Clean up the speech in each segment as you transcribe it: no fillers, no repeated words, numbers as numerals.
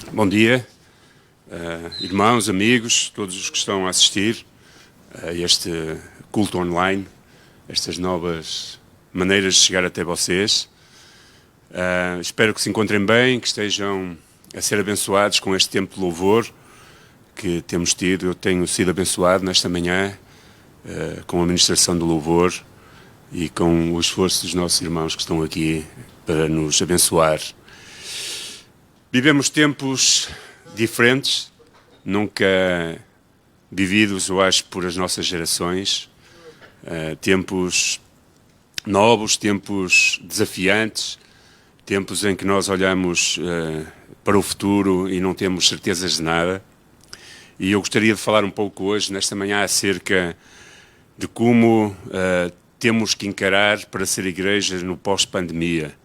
Bom dia, irmãos, amigos, todos os que estão a assistir a este culto online, estas novas maneiras de chegar até vocês. Espero que se encontrem bem, que estejam a ser abençoados com este tempo de louvor que temos tido. Eu tenho sido abençoado nesta manhã com a ministração do louvor e com o esforço dos nossos irmãos que estão aqui para nos abençoar. Vivemos tempos diferentes, nunca vividos, eu acho, por as nossas gerações. Tempos novos, tempos desafiantes, tempos em que nós olhamos para o futuro e não temos certezas de nada. E eu gostaria de falar um pouco hoje, nesta manhã, acerca de como temos que encarar para ser igreja no pós-pandemia,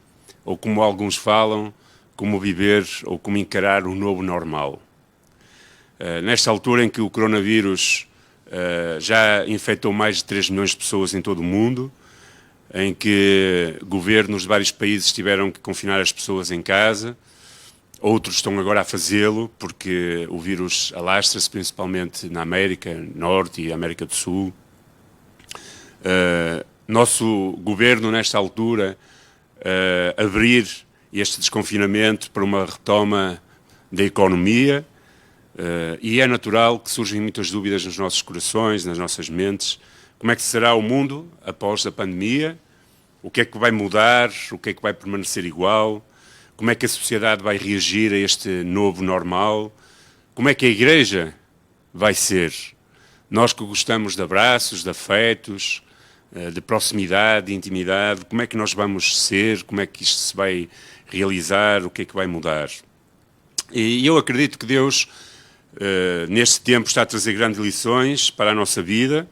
ou como alguns falam, como viver ou como encarar o novo normal. Nesta altura em que o coronavírus já infectou mais de 3 milhões de pessoas em todo o mundo, em que governos de vários países tiveram que confinar as pessoas em casa, outros estão agora a fazê-lo porque o vírus alastra-se principalmente na América Norte e América do Sul. Nosso governo, nesta altura, abrir este desconfinamento para uma retoma da economia, e é natural que surgem muitas dúvidas nos nossos corações, nas nossas mentes. Como é que será o mundo após a pandemia? O que é que vai mudar? O que é que vai permanecer igual? Como é que a sociedade vai reagir a este novo normal? Como é que a igreja vai ser? Nós que gostamos de abraços, de afetos, de proximidade, de intimidade, como é que nós vamos ser? Como é que isto se vai realizar? O que é que vai mudar? E eu acredito que Deus, neste tempo, está a trazer grandes lições para a nossa vida,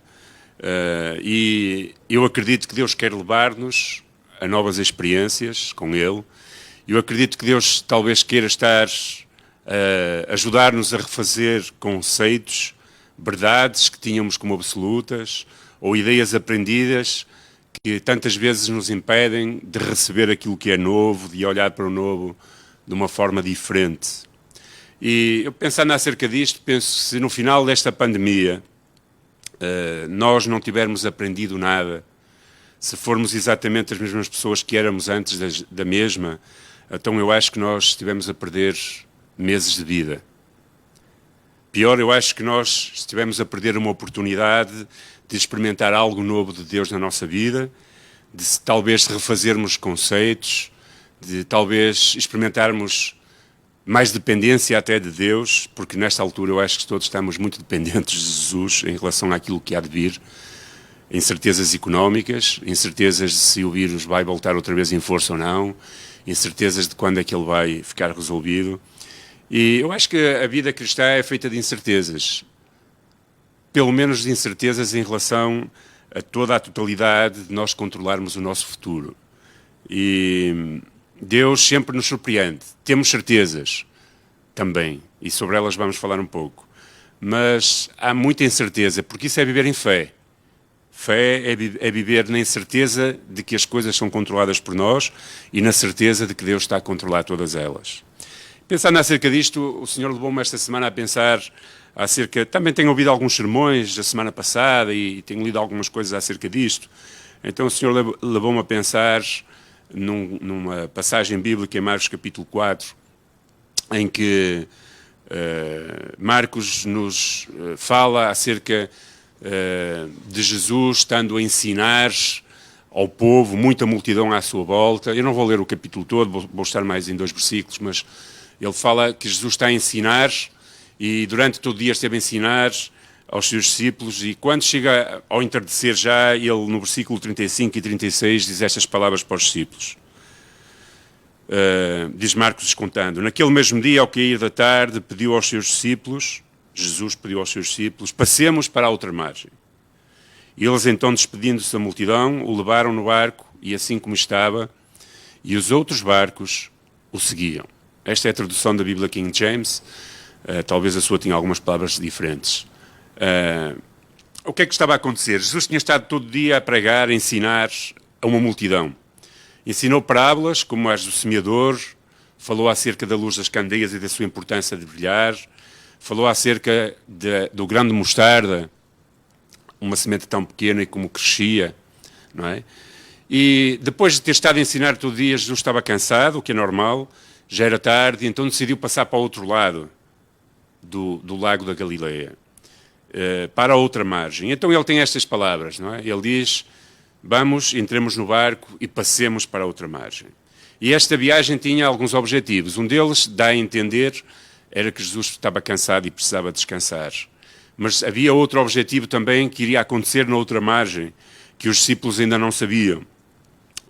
e eu acredito que Deus quer levar-nos a novas experiências com Ele. Eu acredito que Deus talvez queira estar a ajudar-nos a refazer conceitos, verdades que tínhamos como absolutas, ou ideias aprendidas que tantas vezes nos impedem de receber aquilo que é novo, de olhar para o novo de uma forma diferente. E eu pensando acerca disto, penso que se no final desta pandemia nós não tivermos aprendido nada, se formos exatamente as mesmas pessoas que éramos antes da mesma, então eu acho que nós estivemos a perder meses de vida. Pior, eu acho que nós estivemos a perder uma oportunidade de experimentar algo novo de Deus na nossa vida, de talvez refazermos conceitos, de talvez experimentarmos mais dependência até de Deus, porque nesta altura eu acho que todos estamos muito dependentes de Jesus em relação àquilo que há de vir, incertezas económicas, incertezas de se o vírus vai voltar outra vez em força ou não, incertezas de quando é que ele vai ficar resolvido. E eu acho que a vida cristã é feita de incertezas, pelo menos de incertezas em relação a toda a totalidade de nós controlarmos o nosso futuro. E Deus sempre nos surpreende. Temos certezas também, e sobre elas vamos falar um pouco. Mas há muita incerteza, porque isso é viver em fé. Fé é viver na incerteza de que as coisas são controladas por nós e na certeza de que Deus está a controlar todas elas. Pensando acerca disto, o Senhor levou-me esta semana a pensar acerca... Também tenho ouvido alguns sermões da semana passada e tenho lido algumas coisas acerca disto. Então o Senhor levou-me a pensar numa passagem bíblica em Marcos capítulo 4, em que Marcos nos fala acerca de Jesus estando a ensinar ao povo, muita multidão à sua volta. Eu não vou ler o capítulo todo, vou estar mais em 2 versículos, mas ele fala que Jesus está a ensinar e durante todo o dia esteve a ensinar aos seus discípulos, e quando chega ao entardecer já, ele no versículo 35 e 36 diz estas palavras para os discípulos. Diz Marcos contando: naquele mesmo dia, ao cair da tarde, pediu aos seus discípulos, Jesus pediu aos seus discípulos, passemos para a outra margem. E eles então, despedindo-se da multidão, o levaram no barco, e assim como estava, e os outros barcos o seguiam. Esta é a tradução da Bíblia King James, talvez a sua tenha algumas palavras diferentes. O que é que estava a acontecer? Jesus tinha estado todo dia a pregar, a ensinar a uma multidão. Ensinou parábolas como as do semeador, falou acerca da luz das candeias e da sua importância de brilhar, falou acerca do grão de mostarda, uma semente tão pequena e como crescia, não é? E depois de ter estado a ensinar todo dia, Jesus estava cansado, o que é normal, já era tarde, então decidiu passar para o outro lado do lago da Galileia, para a outra margem. Então ele tem estas palavras, não é? Ele diz, vamos, entremos no barco e passemos para a outra margem. E esta viagem tinha alguns objetivos. Um deles, dá a entender, era que Jesus estava cansado e precisava descansar. Mas havia outro objetivo também que iria acontecer na outra margem, que os discípulos ainda não sabiam.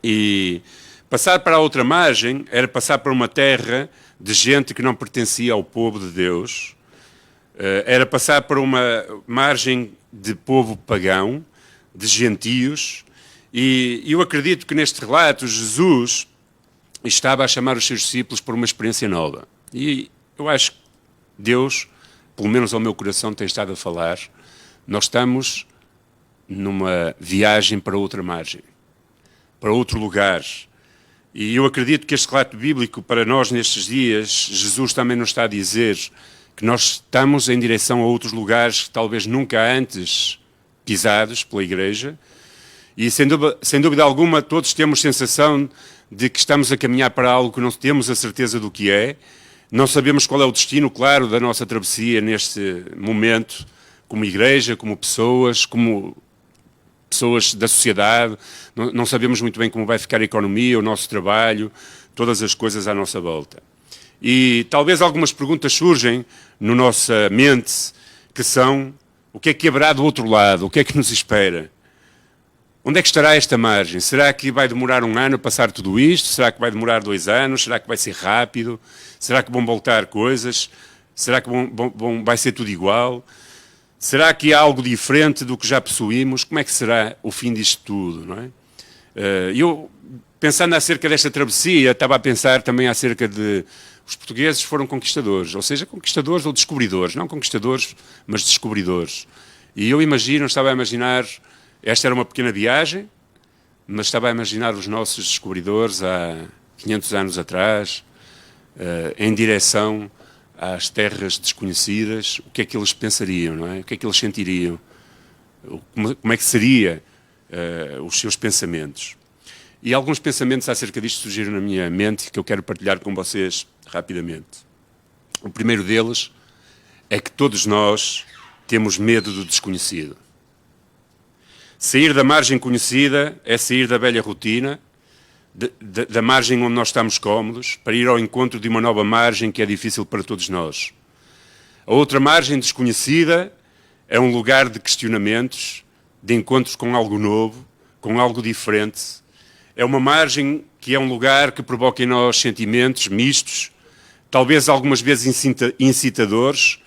E passar para a outra margem era passar para uma terra de gente que não pertencia ao povo de Deus, era passar para uma margem de povo pagão, de gentios, e eu acredito que neste relato Jesus estava a chamar os seus discípulos para uma experiência nova. E eu acho que Deus, pelo menos ao meu coração, tem estado a falar, nós estamos numa viagem para outra margem, para outro lugar. E eu acredito que este relato bíblico, para nós nestes dias, Jesus também nos está a dizer que nós estamos em direção a outros lugares que talvez nunca antes pisados pela Igreja. E sem dúvida alguma todos temos sensação de que estamos a caminhar para algo que não temos a certeza do que é. Não sabemos qual é o destino, claro, da nossa travessia neste momento, como Igreja, como pessoas da sociedade. Não sabemos muito bem como vai ficar a economia, o nosso trabalho, todas as coisas à nossa volta. E talvez algumas perguntas surgem na nossa mente, que são, o que é que haverá do outro lado? O que é que nos espera? Onde é que estará esta margem? Será que vai demorar um ano a passar tudo isto? Será que vai demorar 2 anos? Será que vai ser rápido? Será que vão voltar coisas? Será que vai ser tudo igual? Será que há algo diferente do que já possuímos? Como é que será o fim disto tudo, não é? Eu, pensando acerca desta travessia, estava a pensar também acerca de... Os portugueses foram conquistadores, ou seja, conquistadores ou descobridores. Não conquistadores, mas descobridores. E eu estava a imaginar... Esta era uma pequena viagem, mas estava a imaginar os nossos descobridores há 500 anos atrás, em direção às terras desconhecidas, o que é que eles pensariam, não é? O que é que eles sentiriam? Como é que seria os seus pensamentos? E alguns pensamentos acerca disto surgiram na minha mente que eu quero partilhar com vocês rapidamente. O primeiro deles é que todos nós temos medo do desconhecido. Sair da margem conhecida é sair da velha rotina, da margem onde nós estamos cómodos, para ir ao encontro de uma nova margem que é difícil para todos nós. A outra margem desconhecida é um lugar de questionamentos, de encontros com algo novo, com algo diferente. É uma margem que é um lugar que provoca em nós sentimentos mistos, talvez algumas vezes incitadores,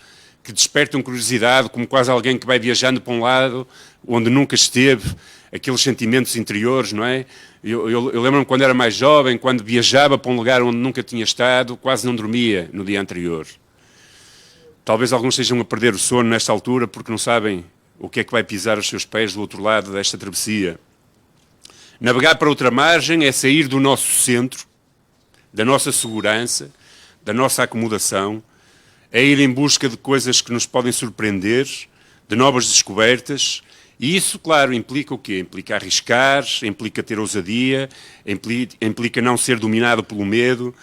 que despertam curiosidade, como quase alguém que vai viajando para um lado onde nunca esteve, aqueles sentimentos interiores, não é? Eu lembro-me quando era mais jovem, quando viajava para um lugar onde nunca tinha estado, quase não dormia no dia anterior. Talvez alguns estejam a perder o sono nesta altura porque não sabem o que é que vai pisar os seus pés do outro lado desta travessia. Navegar para outra margem é sair do nosso centro, da nossa segurança, da nossa acomodação, é ir em busca de coisas que nos podem surpreender, de novas descobertas, e isso, claro, implica o quê? Implica arriscar, implica ter ousadia, implica não ser dominado pelo medo,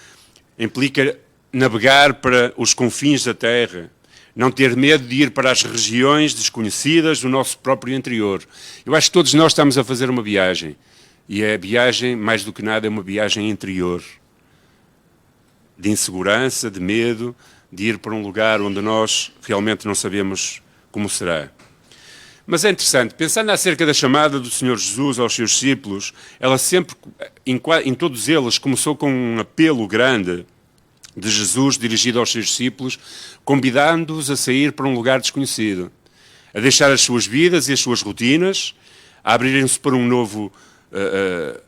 implica navegar para os confins da terra, não ter medo de ir para as regiões desconhecidas do nosso próprio interior. Eu acho que todos nós estamos a fazer uma viagem, e a viagem, mais do que nada, é uma viagem interior, de insegurança, de medo, de ir para um lugar onde nós realmente não sabemos como será. Mas é interessante, pensando acerca da chamada do Senhor Jesus aos seus discípulos, ela sempre, em todos eles, começou com um apelo grande de Jesus dirigido aos seus discípulos, convidando-os a sair para um lugar desconhecido, a deixar as suas vidas e as suas rotinas, a abrirem-se para um novo,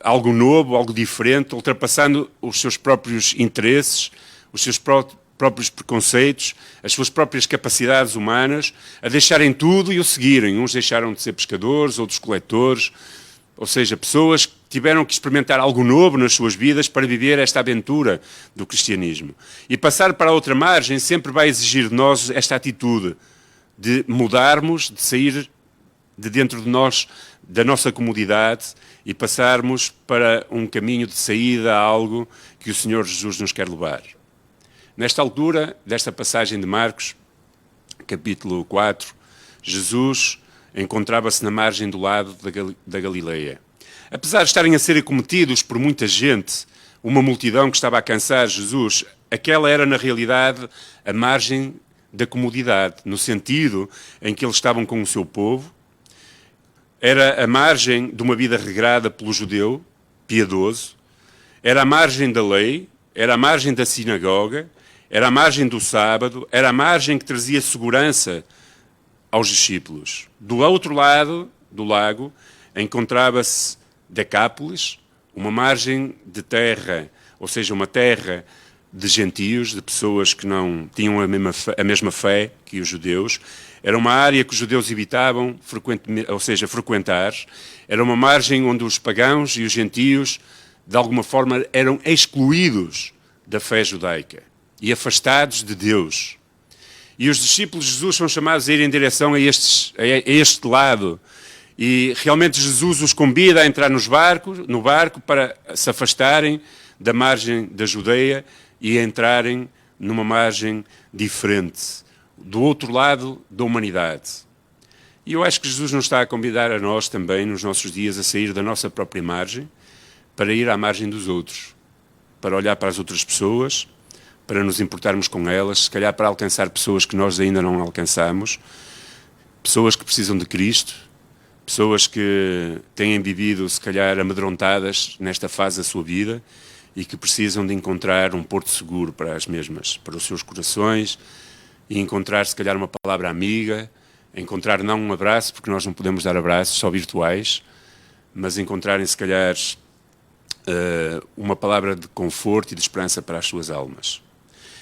algo novo, algo diferente, ultrapassando os seus próprios interesses, os seus próprios preconceitos, as suas próprias capacidades humanas, a deixarem tudo e o seguirem. Uns deixaram de ser pescadores, outros coletores, ou seja, pessoas que tiveram que experimentar algo novo nas suas vidas para viver esta aventura do cristianismo. E passar para a outra margem sempre vai exigir de nós esta atitude de mudarmos, de sair de dentro de nós, da nossa comodidade, e passarmos para um caminho de saída a algo que o Senhor Jesus nos quer levar. Nesta altura desta passagem de Marcos, capítulo 4, Jesus encontrava-se na margem do lado da Galileia. Apesar de estarem a ser acometidos por muita gente, uma multidão que estava a cansar Jesus, aquela era na realidade a margem da comodidade, no sentido em que eles estavam com o seu povo. Era a margem de uma vida regrada pelo judeu, piedoso, era a margem da lei, era a margem da sinagoga, era a margem do sábado, era a margem que trazia segurança aos discípulos. Do outro lado do lago encontrava-se Decápolis, uma margem de terra, ou seja, uma terra de gentios, de pessoas que não tinham a mesma fé que os judeus. Era uma área que os judeus evitavam frequentar. Era uma margem onde os pagãos e os gentios, de alguma forma, eram excluídos da fé judaica e afastados de Deus. E os discípulos de Jesus são chamados a ir em direção a este lado. E realmente Jesus os convida a entrar no barco para se afastarem da margem da Judeia e a entrarem numa margem diferente, do outro lado da humanidade. E eu acho que Jesus nos está a convidar a nós também, nos nossos dias, a sair da nossa própria margem para ir à margem dos outros, para olhar para as outras pessoas, para nos importarmos com elas, se calhar para alcançar pessoas que nós ainda não alcançamos, pessoas que precisam de Cristo, pessoas que têm vivido, se calhar, amedrontadas nesta fase da sua vida e que precisam de encontrar um porto seguro para as mesmas, para os seus corações, e encontrar, se calhar, uma palavra amiga, encontrar não um abraço, porque nós não podemos dar abraços, só virtuais, mas encontrarem, se calhar, uma palavra de conforto e de esperança para as suas almas.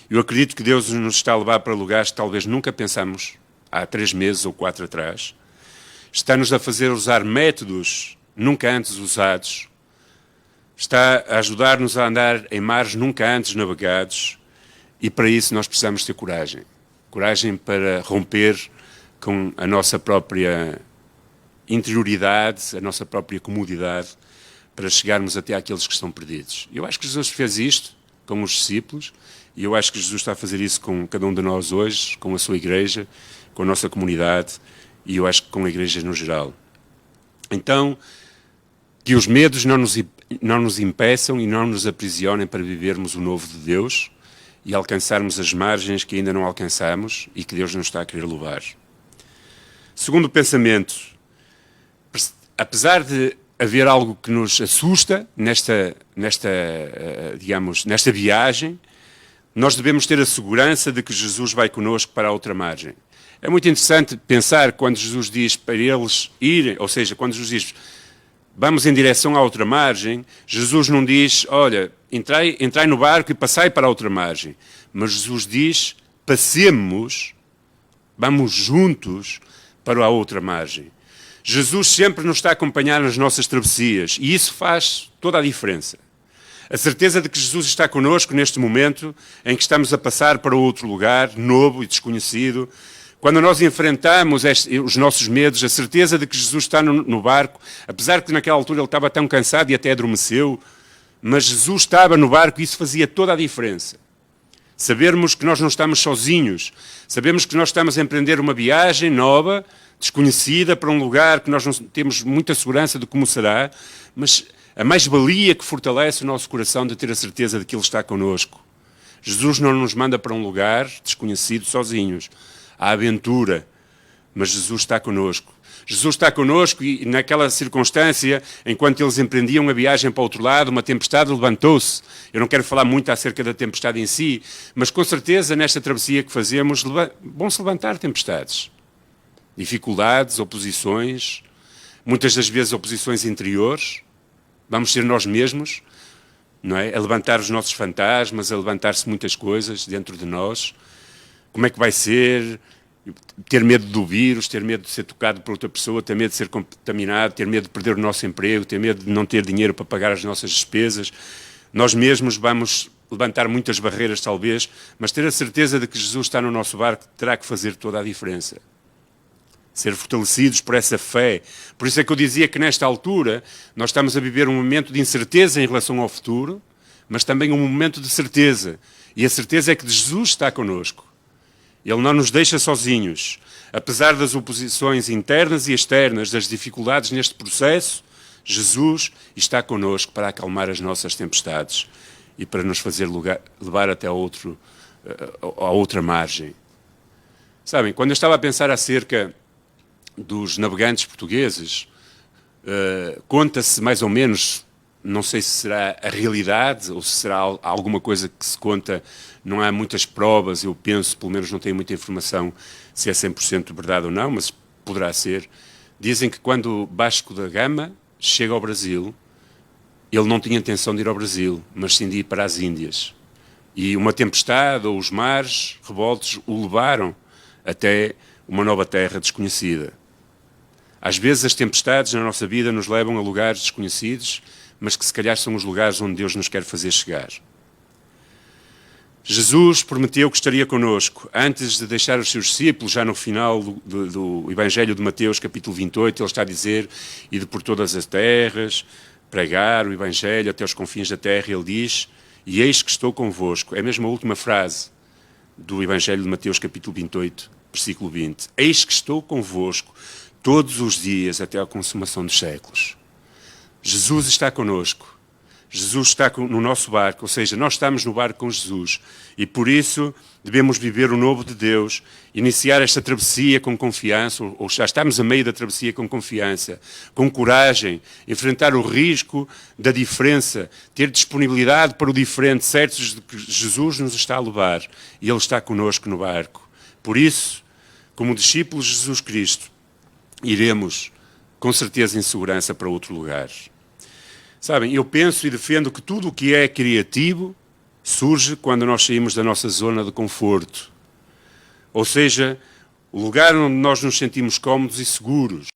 Eu acredito que Deus nos está a levar para lugares que talvez nunca pensamos há 3 meses ou 4 atrás. Está-nos a fazer usar métodos nunca antes usados. Está a ajudar-nos a andar em mares nunca antes navegados. E para isso nós precisamos ter coragem. Coragem para romper com a nossa própria interioridade, a nossa própria comodidade, para chegarmos até àqueles que estão perdidos. Eu acho que Jesus fez isto com os discípulos, e eu acho que Jesus está a fazer isso com cada um de nós hoje, com a sua igreja, com a nossa comunidade, e eu acho que com a igreja no geral. Então, que os medos não nos impeçam e não nos aprisionem para vivermos o novo de Deus e alcançarmos as margens que ainda não alcançamos e que Deus nos está a querer levar. Segundo pensamento, apesar de haver algo que nos assusta nesta viagem, nós devemos ter a segurança de que Jesus vai connosco para a outra margem. É muito interessante pensar quando Jesus diz para eles irem, ou seja, quando Jesus diz vamos em direção à outra margem, Jesus não diz, olha, entrai no barco e passai para a outra margem. Mas Jesus diz, passemos, vamos juntos para a outra margem. Jesus sempre nos está a acompanhar nas nossas travessias e isso faz toda a diferença. A certeza de que Jesus está connosco neste momento em que estamos a passar para outro lugar, novo e desconhecido. Quando nós enfrentamos os nossos medos, a certeza de que Jesus está no barco, apesar de que naquela altura ele estava tão cansado e até adormeceu, mas Jesus estava no barco e isso fazia toda a diferença. Sabermos que nós não estamos sozinhos, sabemos que nós estamos a empreender uma viagem nova, desconhecida, para um lugar que nós não temos muita segurança de como será, mas a mais-valia que fortalece o nosso coração de ter a certeza de que Ele está connosco. Jesus não nos manda para um lugar desconhecido sozinhos. Há aventura, mas Jesus está connosco. Jesus está connosco e naquela circunstância, enquanto eles empreendiam a viagem para o outro lado, uma tempestade levantou-se. Eu não quero falar muito acerca da tempestade em si, mas com certeza nesta travessia que fazemos vão-se levantar tempestades. Dificuldades, oposições, muitas das vezes oposições interiores. Vamos ser nós mesmos, não é? A levantar os nossos fantasmas, a levantar-se muitas coisas dentro de nós. Como é que vai ser? ter medo do vírus, ter medo de ser tocado por outra pessoa, ter medo de ser contaminado, ter medo de perder o nosso emprego, ter medo de não ter dinheiro para pagar as nossas despesas. Nós mesmos vamos levantar muitas barreiras, talvez, mas ter a certeza de que Jesus está no nosso barco terá que fazer toda a diferença. Ser fortalecidos por essa fé. Por isso é que eu dizia que nesta altura nós estamos a viver um momento de incerteza em relação ao futuro, mas também um momento de certeza. E a certeza é que Jesus está connosco. Ele não nos deixa sozinhos. Apesar das oposições internas e externas, das dificuldades neste processo, Jesus está connosco para acalmar as nossas tempestades e para nos fazer levar até a outra margem. Sabem, quando eu estava a pensar acerca dos navegantes portugueses, conta-se mais ou menos, não sei se será a realidade ou se será alguma coisa que se conta, não há muitas provas, eu penso, pelo menos não tenho muita informação se é 100% verdade ou não, mas poderá ser. Dizem que quando Vasco da Gama chega ao Brasil, ele não tinha intenção de ir ao Brasil, mas sim de ir para as Índias. E uma tempestade ou os mares revoltos o levaram até uma nova terra desconhecida. Às vezes as tempestades na nossa vida nos levam a lugares desconhecidos, mas que se calhar são os lugares onde Deus nos quer fazer chegar. Jesus prometeu que estaria connosco. Antes de deixar os seus discípulos, já no final do Evangelho de Mateus, capítulo 28, ele está a dizer: "E de por todas as terras, pregar o Evangelho até os confins da terra", ele diz: "E eis que estou convosco." É mesmo a última frase do Evangelho de Mateus, capítulo 28, versículo 20. "Eis que estou convosco todos os dias até à consumação dos séculos." Jesus está connosco. Jesus está no nosso barco, ou seja, nós estamos no barco com Jesus e por isso devemos viver o novo de Deus, iniciar esta travessia com confiança, ou já estamos a meio da travessia com confiança, com coragem, enfrentar o risco da diferença, ter disponibilidade para o diferente, certos de que Jesus nos está a levar e Ele está connosco no barco. Por isso, como discípulos de Jesus Cristo, iremos com certeza em segurança para outro lugar. Sabem, eu penso e defendo que tudo o que é criativo surge quando nós saímos da nossa zona de conforto. Ou seja, o lugar onde nós nos sentimos cómodos e seguros.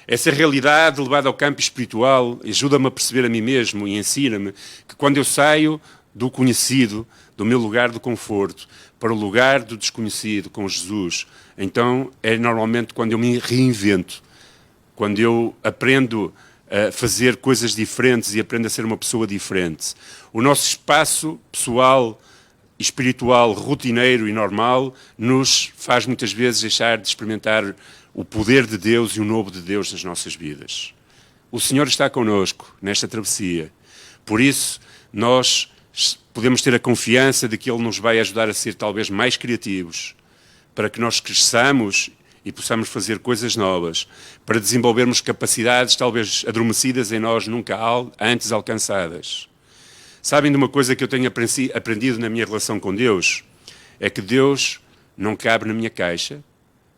Essa realidade levada ao campo espiritual ajuda-me a perceber a mim mesmo e ensina-me que quando eu saio do conhecido, do meu lugar de conforto, para o lugar do desconhecido com Jesus, então é normalmente quando eu me reinvento, quando eu aprendo a fazer coisas diferentes e aprendo a ser uma pessoa diferente. O nosso espaço pessoal, espiritual, rotineiro e normal nos faz muitas vezes deixar de experimentar o poder de Deus e o novo de Deus nas nossas vidas. O Senhor está connosco nesta travessia. Por isso, nós podemos ter a confiança de que Ele nos vai ajudar a ser talvez mais criativos, para que nós cresçamos e possamos fazer coisas novas, para desenvolvermos capacidades talvez adormecidas em nós, nunca antes alcançadas. Sabem de uma coisa que eu tenho aprendido na minha relação com Deus? É que Deus não cabe na minha caixa,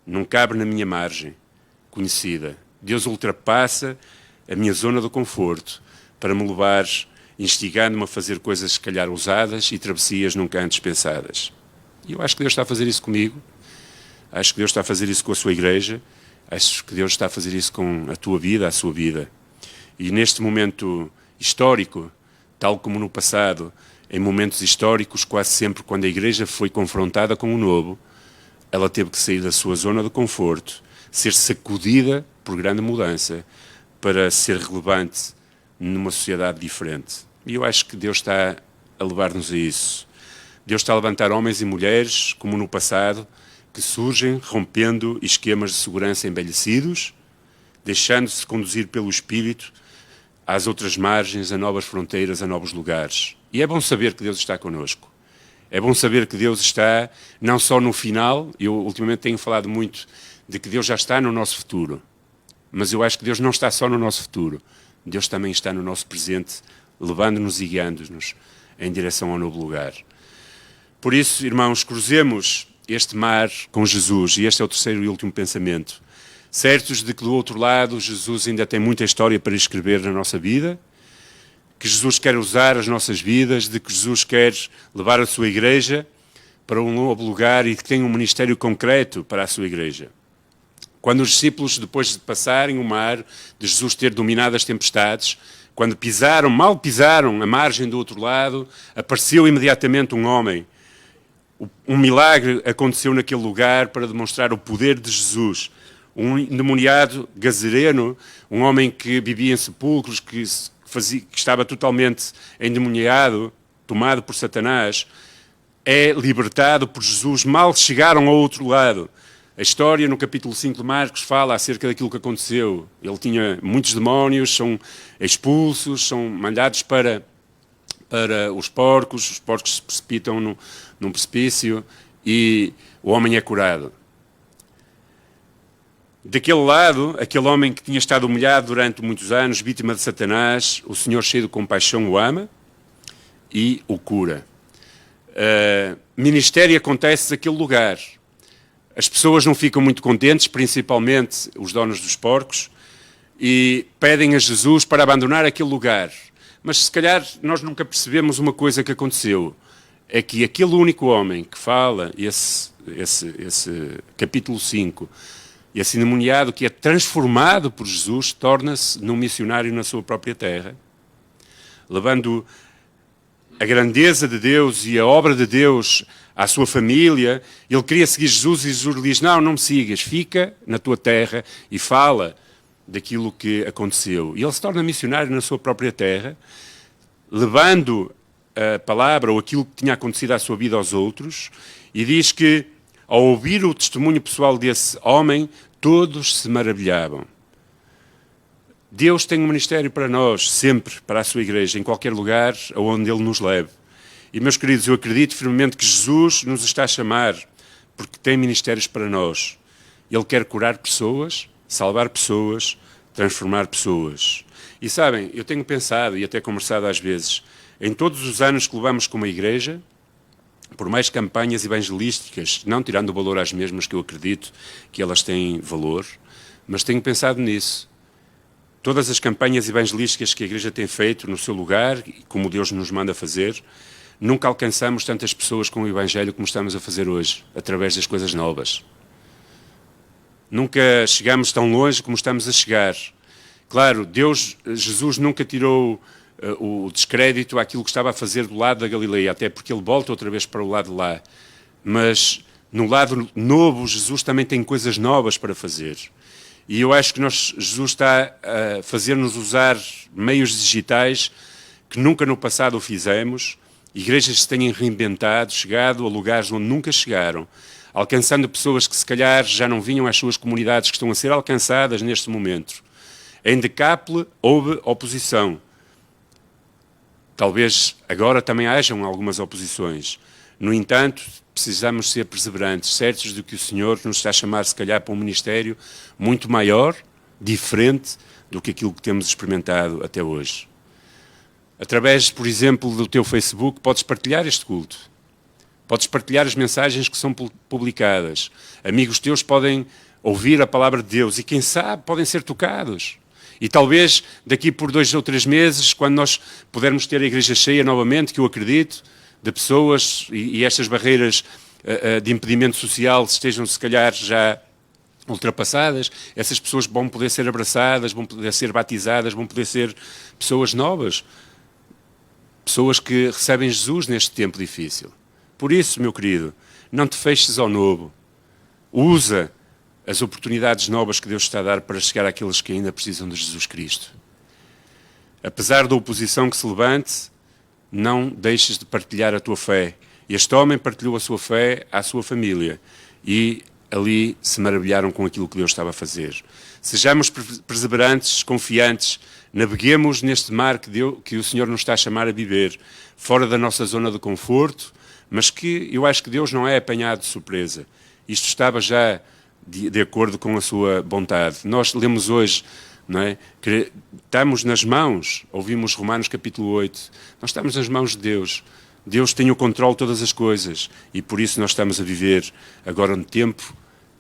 não cabe na minha margem conhecida. Deus ultrapassa a minha zona de conforto para me levar, instigando-me a fazer coisas se calhar ousadas e travessias nunca antes pensadas. E eu acho que Deus está a fazer isso comigo. Acho que Deus está a fazer isso com a sua igreja, acho que Deus está a fazer isso com a tua vida, a sua vida. E neste momento histórico, tal como no passado, em momentos históricos, quase sempre quando a igreja foi confrontada com o novo, ela teve que sair da sua zona de conforto, ser sacudida por grande mudança, para ser relevante numa sociedade diferente. E eu acho que Deus está a levar-nos a isso. Deus está a levantar homens e mulheres, como no passado, que surgem rompendo esquemas de segurança envelhecidos, deixando-se conduzir pelo Espírito às outras margens, a novas fronteiras, a novos lugares. E é bom saber que Deus está connosco. É bom saber que Deus está não só no final, eu ultimamente tenho falado muito de que Deus já está no nosso futuro, mas eu acho que Deus não está só no nosso futuro, Deus também está no nosso presente, levando-nos e guiando-nos em direção ao novo lugar. Por isso, irmãos, cruzemos este mar com Jesus, e este é o terceiro e último pensamento. Certos de que do outro lado Jesus ainda tem muita história para escrever na nossa vida, que Jesus quer usar as nossas vidas, de que Jesus quer levar a sua igreja para um novo lugar e que tenha um ministério concreto para a sua igreja. Quando os discípulos, depois de passarem o mar, de Jesus ter dominado as tempestades, quando mal pisaram a margem do outro lado, apareceu imediatamente um homem. Um milagre aconteceu naquele lugar para demonstrar o poder de Jesus. Um endemoniado gazareno, um homem que vivia em sepulcros, que estava totalmente endemoniado, tomado por Satanás, é libertado por Jesus. Mal chegaram ao outro lado. A história, no capítulo 5 de Marcos, fala acerca daquilo que aconteceu. Ele tinha muitos demónios, são expulsos, são mandados para os porcos se precipitam num precipício e o homem é curado. Daquele lado, aquele homem que tinha estado humilhado durante muitos anos, vítima de Satanás, o Senhor, cheio de compaixão, o ama e o cura. Ministério acontece naquele lugar. As pessoas não ficam muito contentes, principalmente os donos dos porcos, e pedem a Jesus para abandonar aquele lugar. Mas se calhar nós nunca percebemos uma coisa que aconteceu. É que aquele único homem que fala, esse capítulo 5, esse endemoniado que é transformado por Jesus, torna-se num missionário na sua própria terra, levando a grandeza de Deus e a obra de Deus à sua família. Ele queria seguir Jesus e Jesus lhe diz: não me sigas, fica na tua terra e fala daquilo que aconteceu. E ele se torna missionário na sua própria terra, levando a palavra ou aquilo que tinha acontecido à sua vida aos outros, e diz que, ao ouvir o testemunho pessoal desse homem, todos se maravilhavam. Deus tem um ministério para nós, sempre, para a sua igreja, em qualquer lugar aonde Ele nos leve. E, meus queridos, eu acredito firmemente que Jesus nos está a chamar, porque tem ministérios para nós. Ele quer curar pessoas, salvar pessoas, transformar pessoas. E sabem, eu tenho pensado e até conversado às vezes, em todos os anos que levamos como igreja, por mais campanhas evangelísticas, não tirando o valor às mesmas, que eu acredito que elas têm valor, mas tenho pensado nisso. Todas as campanhas evangelísticas que a igreja tem feito no seu lugar, como Deus nos manda fazer, nunca alcançamos tantas pessoas com o Evangelho como estamos a fazer hoje, através das coisas novas. Nunca chegamos tão longe como estamos a chegar. Claro, Jesus nunca tirou o descrédito àquilo que estava a fazer do lado da Galileia, até porque ele volta outra vez para o lado de lá. Mas no lado novo, Jesus também tem coisas novas para fazer. E eu acho que Jesus está a fazer-nos usar meios digitais que nunca no passado o fizemos. Igrejas se têm reinventado, chegado a lugares onde nunca chegaram, alcançando pessoas que se calhar já não vinham às suas comunidades, que estão a ser alcançadas neste momento. Em Decápole houve oposição. Talvez agora também hajam algumas oposições. No entanto, precisamos ser perseverantes, certos de que o Senhor nos está a chamar, se calhar, para um ministério muito maior, diferente do que aquilo que temos experimentado até hoje. Através, por exemplo, do teu Facebook, podes partilhar este culto. Podes partilhar as mensagens que são publicadas. Amigos teus podem ouvir a palavra de Deus e, quem sabe, podem ser tocados. E talvez daqui por 2 ou 3 meses, quando nós pudermos ter a igreja cheia novamente, que eu acredito, de pessoas e estas barreiras de impedimento social estejam, se calhar, já ultrapassadas, essas pessoas vão poder ser abraçadas, vão poder ser batizadas, vão poder ser pessoas novas. Pessoas que recebem Jesus neste tempo difícil. Por isso, meu querido, não te feches ao novo. Usa as oportunidades novas que Deus está a dar para chegar àqueles que ainda precisam de Jesus Cristo. Apesar da oposição que se levante, não deixes de partilhar a tua fé. Este homem partilhou a sua fé à sua família e ali se maravilharam com aquilo que Deus estava a fazer. Sejamos perseverantes, confiantes, naveguemos neste mar que o Senhor nos está a chamar a viver, fora da nossa zona de conforto, mas que eu acho que Deus não é apanhado de surpresa. Isto estava já de acordo com a sua vontade. Nós lemos hoje, não é, que estamos nas mãos, ouvimos Romanos capítulo 8, nós estamos nas mãos de Deus. Deus tem o controle de todas as coisas e por isso nós estamos a viver agora um tempo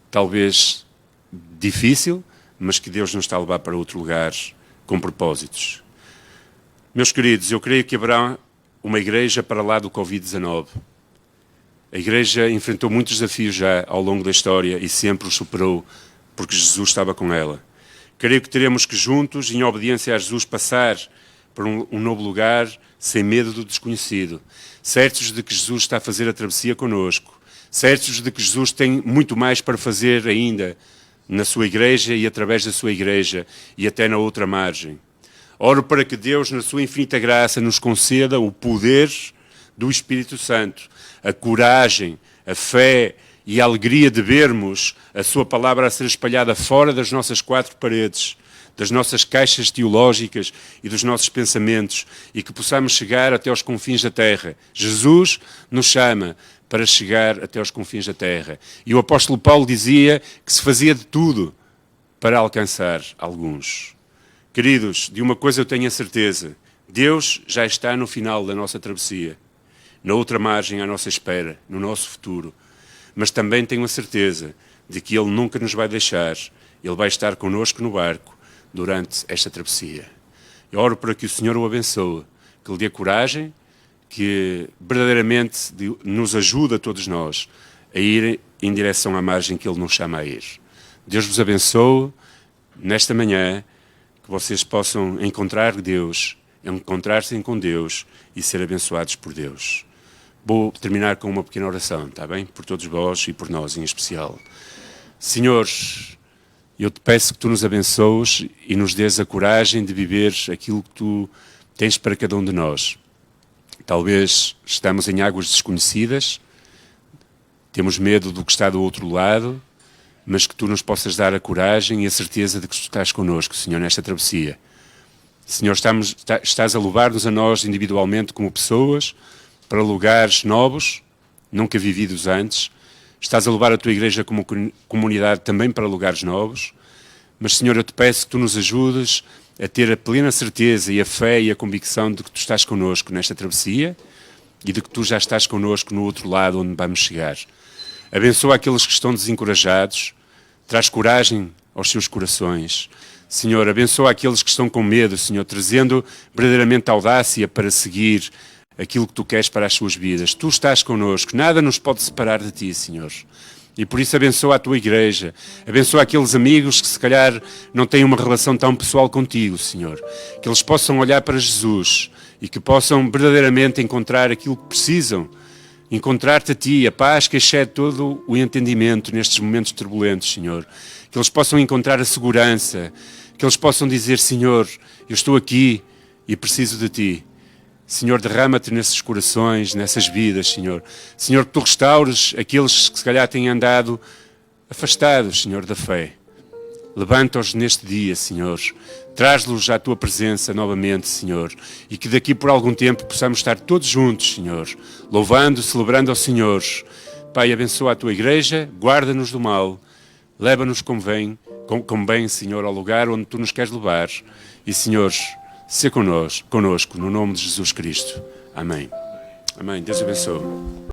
talvez difícil, mas que Deus nos está a levar para outro lugar com propósitos. Meus queridos, eu creio que haverá uma igreja para lá do Covid-19. A Igreja enfrentou muitos desafios já ao longo da história e sempre os superou, porque Jesus estava com ela. Creio que teremos que juntos, em obediência a Jesus, passar para um novo lugar, sem medo do desconhecido, certos de que Jesus está a fazer a travessia connosco, certos de que Jesus tem muito mais para fazer ainda na sua Igreja e através da sua Igreja e até na outra margem. Oro para que Deus, na sua infinita graça, nos conceda o poder do Espírito Santo, a coragem, a fé e a alegria de vermos a sua palavra a ser espalhada fora das nossas quatro paredes, das nossas caixas teológicas e dos nossos pensamentos, e que possamos chegar até aos confins da terra. Jesus nos chama para chegar até aos confins da terra. E o apóstolo Paulo dizia que se fazia de tudo para alcançar alguns. Queridos, de uma coisa eu tenho a certeza: Deus já está no final da nossa travessia, na outra margem à nossa espera, no nosso futuro. Mas também tenho a certeza de que Ele nunca nos vai deixar. Ele vai estar connosco no barco durante esta travessia. Eu oro para que o Senhor o abençoe, que lhe dê coragem, que verdadeiramente nos ajude a todos nós a ir em direção à margem que Ele nos chama a ir. Deus vos abençoe nesta manhã, que vocês possam encontrar Deus, encontrar-se com Deus e ser abençoados por Deus. Vou terminar com uma pequena oração, está bem? Por todos vós e por nós em especial. Senhor, eu te peço que tu nos abençoes e nos dês a coragem de viver aquilo que tu tens para cada um de nós. Talvez estamos em águas desconhecidas, temos medo do que está do outro lado, mas que tu nos possas dar a coragem e a certeza de que tu estás connosco, Senhor, nesta travessia. Senhor, estás a levar-nos a nós individualmente como pessoas para lugares novos, nunca vividos antes. Estás a levar a tua Igreja como comunidade também para lugares novos. Mas, Senhor, eu te peço que tu nos ajudes a ter a plena certeza e a fé e a convicção de que tu estás connosco nesta travessia e de que tu já estás connosco no outro lado onde vamos chegar. Abençoa aqueles que estão desencorajados, traz coragem aos seus corações. Senhor, abençoa aqueles que estão com medo, Senhor, trazendo verdadeiramente audácia para seguir aquilo que tu queres para as suas vidas. Tu estás connosco, nada nos pode separar de ti, Senhor. E por isso abençoa a tua Igreja, abençoa aqueles amigos que se calhar não têm uma relação tão pessoal contigo, Senhor. Que eles possam olhar para Jesus e que possam verdadeiramente encontrar aquilo que precisam, encontrar-te a ti, a paz que excede todo o entendimento nestes momentos turbulentos, Senhor. Que eles possam encontrar a segurança, que eles possam dizer: Senhor, eu estou aqui e preciso de ti. Senhor, derrama-te nesses corações, nessas vidas, Senhor. Senhor, que tu restaures aqueles que se calhar têm andado afastados, Senhor, da fé. Levanta-os neste dia, Senhor. Traz-los à tua presença novamente, Senhor. E que daqui por algum tempo possamos estar todos juntos, Senhor, louvando, celebrando ao Senhor. Pai, abençoa a tua Igreja, guarda-nos do mal, leva-nos como bem, Senhor, ao lugar onde tu nos queres levar. E, Senhor, se conosco, no nome de Jesus Cristo. Amém. Amém. Deus abençoe.